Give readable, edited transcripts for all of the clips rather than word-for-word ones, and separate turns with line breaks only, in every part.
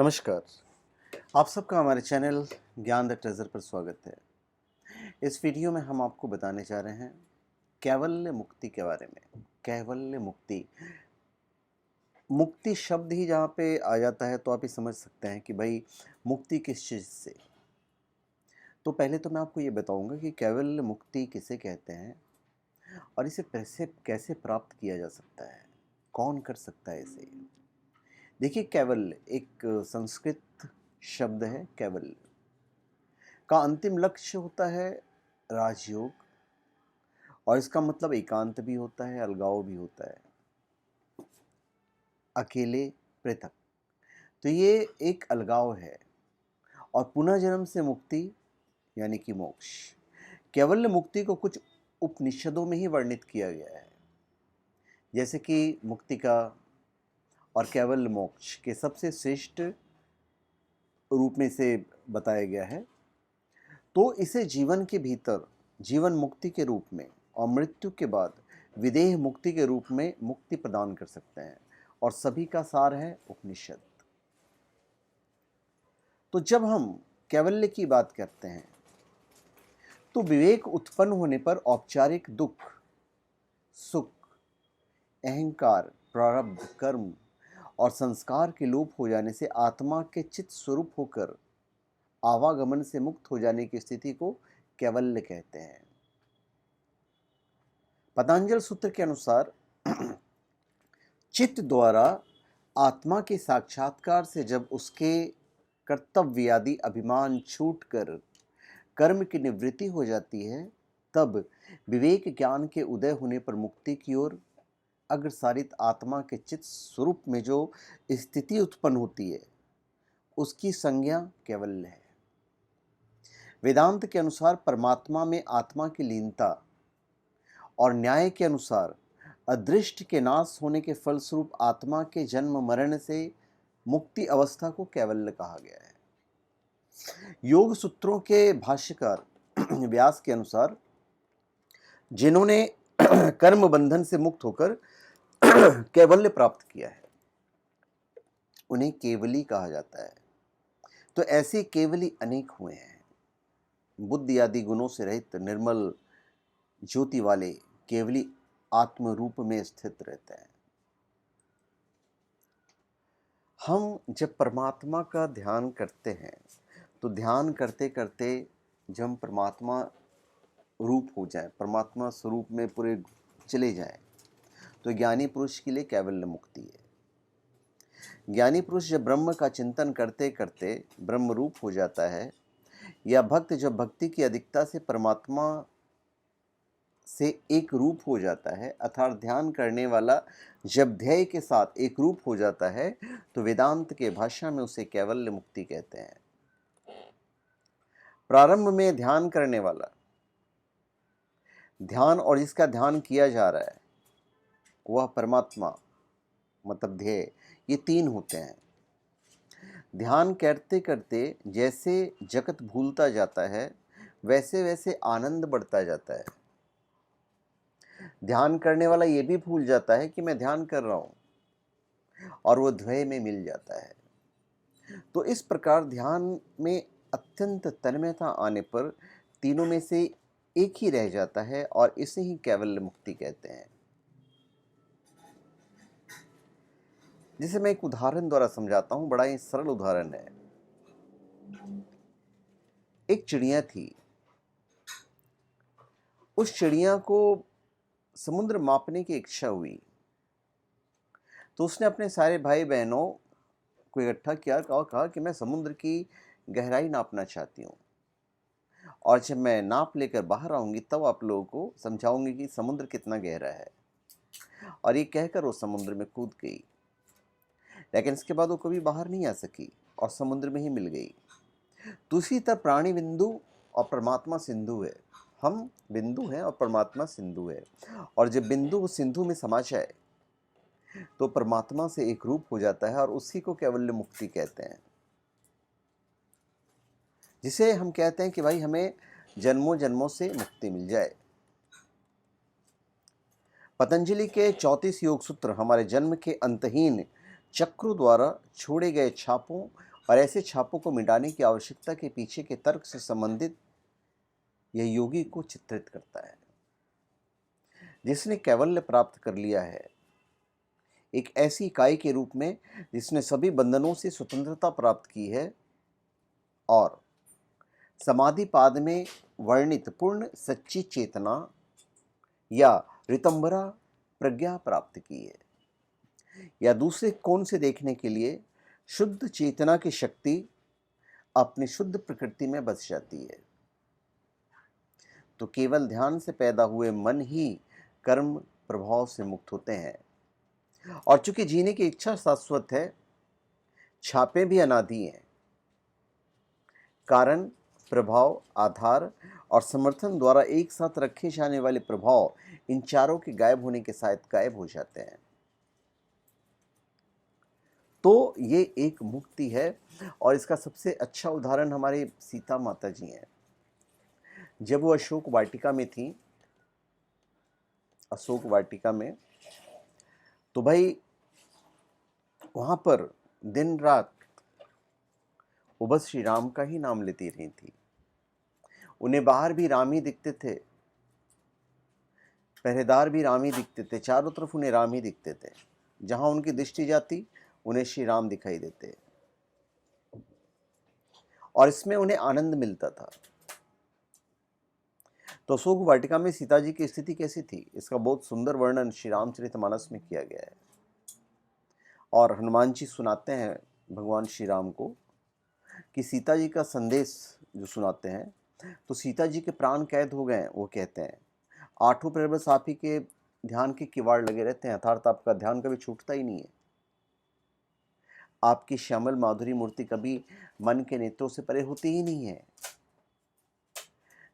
नमस्कार। आप सबका हमारे चैनल ज्ञान द ट्रेजर पर स्वागत है। इस वीडियो में हम आपको बताने जा रहे हैं कैवल्य मुक्ति के बारे में। कैवल्य मुक्ति, मुक्ति शब्द ही जहाँ पे आ जाता है तो आप ये समझ सकते हैं कि भाई मुक्ति किस चीज़ से। तो पहले तो मैं आपको ये बताऊंगा कि कैवल्य मुक्ति किसे कहते हैं और इसे कैसे कैसे प्राप्त किया जा सकता है, कौन कर सकता है इसे। देखिए, कैवल्य एक संस्कृत शब्द है। कैवल्य का अंतिम लक्ष्य होता है राजयोग, और इसका मतलब एकांत भी होता है, अलगाव भी होता है, अकेले, पृथक। तो ये एक अलगाव है। और पुनः जन्म से मुक्ति यानी कि मोक्ष। कैवल्य मुक्ति को कुछ उपनिषदों में ही वर्णित किया गया है, जैसे कि मुक्तिका और कैवल्य मोक्ष के सबसे श्रेष्ठ रूप में से बताया गया है। तो इसे जीवन के भीतर जीवन मुक्ति के रूप में और मृत्यु के बाद विदेह मुक्ति के रूप में मुक्ति प्रदान कर सकते हैं, और सभी का सार है उपनिषद। तो जब हम कैवल्य की बात करते हैं तो विवेक उत्पन्न होने पर औपचारिक दुख, सुख, अहंकार, प्रारब्ध, कर्म और संस्कार के लोप हो जाने से आत्मा के चित्त स्वरूप होकर आवागमन से मुक्त हो जाने की स्थिति को कैवल्य कहते हैं। पतंजलि सूत्र के अनुसार चित्त द्वारा आत्मा के साक्षात्कार से जब उसके कर्तव्यादि अभिमान छूटकर कर्म की निवृत्ति हो जाती है, तब विवेक ज्ञान के उदय होने पर मुक्ति की ओर अग्रसारित आत्मा के चित्त स्वरूप में जो स्थिति उत्पन्न होती है, उसकी संज्ञा कैवल्य है। वेदांत के अनुसार परमात्मा में आत्मा की लीनता और न्याय के अनुसार अदृष्ट के नाश होने के फलस्वरूप आत्मा के जन्म मरण से मुक्ति अवस्था को कैवल्य कहा गया है। योग सूत्रों के भाष्यकार व्यास के अनुसार जिन्होंने कर्म बंधन से मुक्त होकर कैवल्य प्राप्त किया है, उन्हें केवली कहा जाता है। तो ऐसे केवली अनेक हुए हैं। बुद्धि आदि गुणों से रहित निर्मल ज्योति वाले केवली आत्म रूप में स्थित रहते हैं। हम जब परमात्मा का ध्यान करते हैं तो ध्यान करते करते जब हम परमात्मा रूप हो जाए, परमात्मा स्वरूप में पूरे चले जाएं, तो ज्ञानी पुरुष के लिए कैवल्य मुक्ति है। ज्ञानी पुरुष जब ब्रह्म का चिंतन करते करते ब्रह्म रूप हो जाता है, या भक्त जब भक्ति की अधिकता से परमात्मा से एक रूप हो जाता है, अर्थात ध्यान करने वाला जब ध्येय के साथ एक रूप हो जाता है, तो वेदांत के भाषा में उसे कैवल्य मुक्ति कहते हैं। प्रारंभ में ध्यान करने वाला, ध्यान और जिसका ध्यान किया जा रहा है वह परमात्मा मतलब ध्येय, ये तीन होते हैं। ध्यान करते करते जैसे जगत भूलता जाता है, वैसे वैसे आनंद बढ़ता जाता है। ध्यान करने वाला ये भी भूल जाता है कि मैं ध्यान कर रहा हूँ, और वो ध्येय में मिल जाता है। तो इस प्रकार ध्यान में अत्यंत तन्मयता आने पर तीनों में से एक ही रह जाता है, और इसे ही कैवल्य मुक्ति कहते हैं। जिसे मैं एक उदाहरण द्वारा समझाता हूं, बड़ा ही सरल उदाहरण है। एक चिड़िया थी। उस चिड़िया को समुद्र मापने की इच्छा हुई, तो उसने अपने सारे भाई बहनों को इकट्ठा किया और कहा कि मैं समुद्र की गहराई नापना चाहती हूँ, और जब मैं नाप लेकर बाहर आऊंगी तब आप लोगों को समझाऊंगी कि समुद्र कितना गहरा है। और ये कहकर वो समुद्र में कूद गई, लेकिन इसके बाद वो कभी बाहर नहीं आ सकी और समुद्र में ही मिल गई। दूसरी तरफ प्राणी बिंदु और परमात्मा सिंधु है। हम बिंदु हैं और परमात्मा सिंधु है, और जब बिंदु सिंधु में समा जाए तो परमात्मा से एक रूप हो जाता है, और उसी को कैवल्य मुक्ति कहते हैं। जिसे हम कहते हैं कि भाई हमें जन्मों जन्मों से मुक्ति मिल जाए। पतंजलि के 34 योग सूत्र हमारे जन्म के अंतहीन चक्रों द्वारा छोड़े गए छापों और ऐसे छापों को मिटाने की आवश्यकता के पीछे के तर्क से संबंधित यह योगी को चित्रित करता है, जिसने कैवल्य प्राप्त कर लिया है, एक ऐसी इकाई के रूप में जिसने सभी बंधनों से स्वतंत्रता प्राप्त की है और समाधि पाद में वर्णित पूर्ण सच्ची चेतना या ऋतंभरा प्रज्ञा प्राप्त की है, या दूसरे कोण से देखने के लिए शुद्ध चेतना की शक्ति अपनी शुद्ध प्रकृति में बस जाती है। तो केवल ध्यान से पैदा हुए मन ही कर्म प्रभाव से मुक्त होते हैं, और चूंकि जीने की इच्छा शाश्वत है, छापे भी अनादि हैं। कारण, प्रभाव, आधार और समर्थन द्वारा एक साथ रखे जाने वाले प्रभाव इन चारों के गायब होने के साथ गायब हो जाते हैं। तो ये एक मुक्ति है, और इसका सबसे अच्छा उदाहरण हमारे सीता माता जी हैं। जब वो अशोक वाटिका में थी, अशोक वाटिका में, तो भाई वहां पर दिन रात वो बस श्री राम का ही नाम लेती रही थी। उन्हें बाहर भी राम ही दिखते थे, पहरेदार भी राम ही दिखते थे, चारों तरफ उन्हें राम ही दिखते थे। जहां उनकी दृष्टि जाती उन्हें श्री राम दिखाई देते, और इसमें उन्हें आनंद मिलता था। तो अशोक वाटिका में सीता जी की स्थिति कैसी थी, इसका बहुत सुंदर वर्णन श्री रामचरितमानस में किया गया है। और हनुमान जी सुनाते हैं भगवान श्री राम को कि सीता जी का संदेश जो सुनाते हैं, तो सीता जी के प्राण कैद हो गए। वो कहते हैं, आठों प्रहर बस आप ही के ध्यान के किवाड़ लगे रहते हैं, अर्थात आपका ध्यान कभी छूटता ही नहीं है। आपकी श्यामल माधुरी मूर्ति कभी मन के नेत्रों से परे होती ही नहीं है।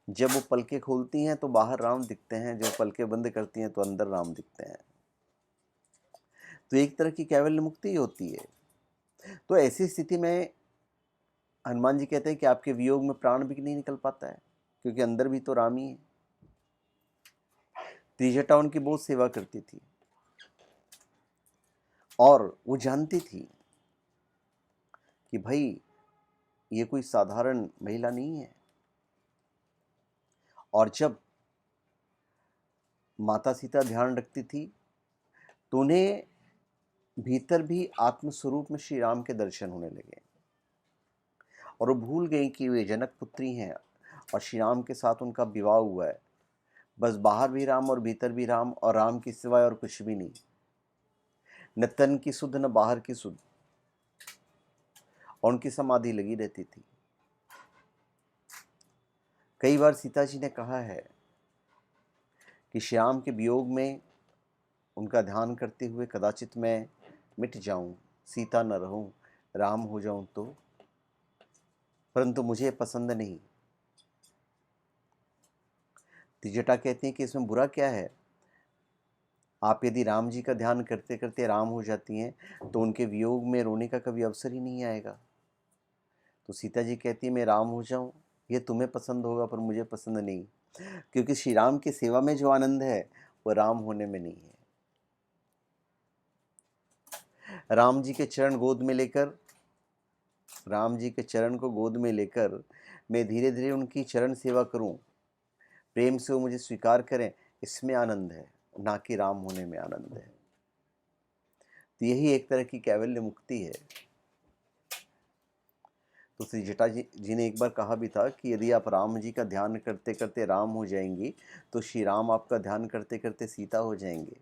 जब वो पलकें खोलती हैं तो बाहर राम दिखते हैं, जब पलकें बंद करती हैं तो अंदर राम दिखते हैं। तो एक तरह की कैवल्य मुक्ति होती है। तो ऐसी स्थिति में हनुमान जी कहते हैं कि आपके वियोग में प्राण भी नहीं निकल पाता है, क्योंकि अंदर भी तो राम ही है। त्रिजटा उनकी बहुत सेवा करती थी, और वो जानती थी कि भाई ये कोई साधारण महिला नहीं है। और जब माता सीता ध्यान रखती थी तो उन्हें भीतर भी आत्मस्वरूप में श्री राम के दर्शन होने लगे, और वो भूल गई कि वे जनक पुत्री हैं और श्री राम के साथ उनका विवाह हुआ है। बस बाहर भी राम और भीतर भी राम, और राम की सिवाय और कुछ भी नहीं। न तन की सुध न बाहर की सुध, और उनकी समाधि लगी रहती थी। कई बार सीता जी ने कहा है कि श्याम के वियोग में उनका ध्यान करते हुए कदाचित मैं मिट जाऊं, सीता न रहूं, राम हो जाऊं तो, परंतु मुझे पसंद नहीं। त्रिजटा कहती हैं कि इसमें बुरा क्या है। आप यदि राम जी का ध्यान करते करते राम हो जाती हैं तो उनके वियोग में रोने का कभी अवसर ही नहीं आएगा। तो सीता जी कहती है मैं राम हो जाऊं, ये तुम्हें पसंद होगा पर मुझे पसंद नहीं, क्योंकि श्री राम की सेवा में जो आनंद है वो राम होने में नहीं है। राम जी के चरण गोद में लेकर, राम जी के चरण को गोद में लेकर मैं धीरे धीरे उनकी चरण सेवा करूं, प्रेम से वो मुझे स्वीकार करें, इसमें आनंद है, ना कि राम होने में आनंद है। तो यही एक तरह की कैवल्य मुक्ति है। तो श्री जटा जी ने एक बार कहा भी था कि यदि आप राम जी का ध्यान करते करते राम हो जाएंगी तो श्री राम आपका ध्यान करते करते सीता हो जाएंगे।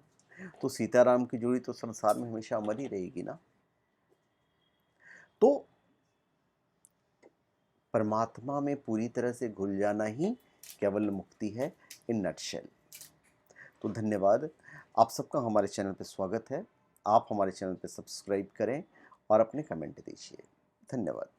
तो सीता राम की जोड़ी तो संसार में हमेशा अमर ही रहेगी ना। तो परमात्मा में पूरी तरह से घुल जाना ही केवल मुक्ति है, इन नटशेल। तो धन्यवाद, आप सबका हमारे चैनल पर स्वागत है। आप हमारे चैनल पर सब्सक्राइब करें और अपने कमेंट दीजिए। धन्यवाद।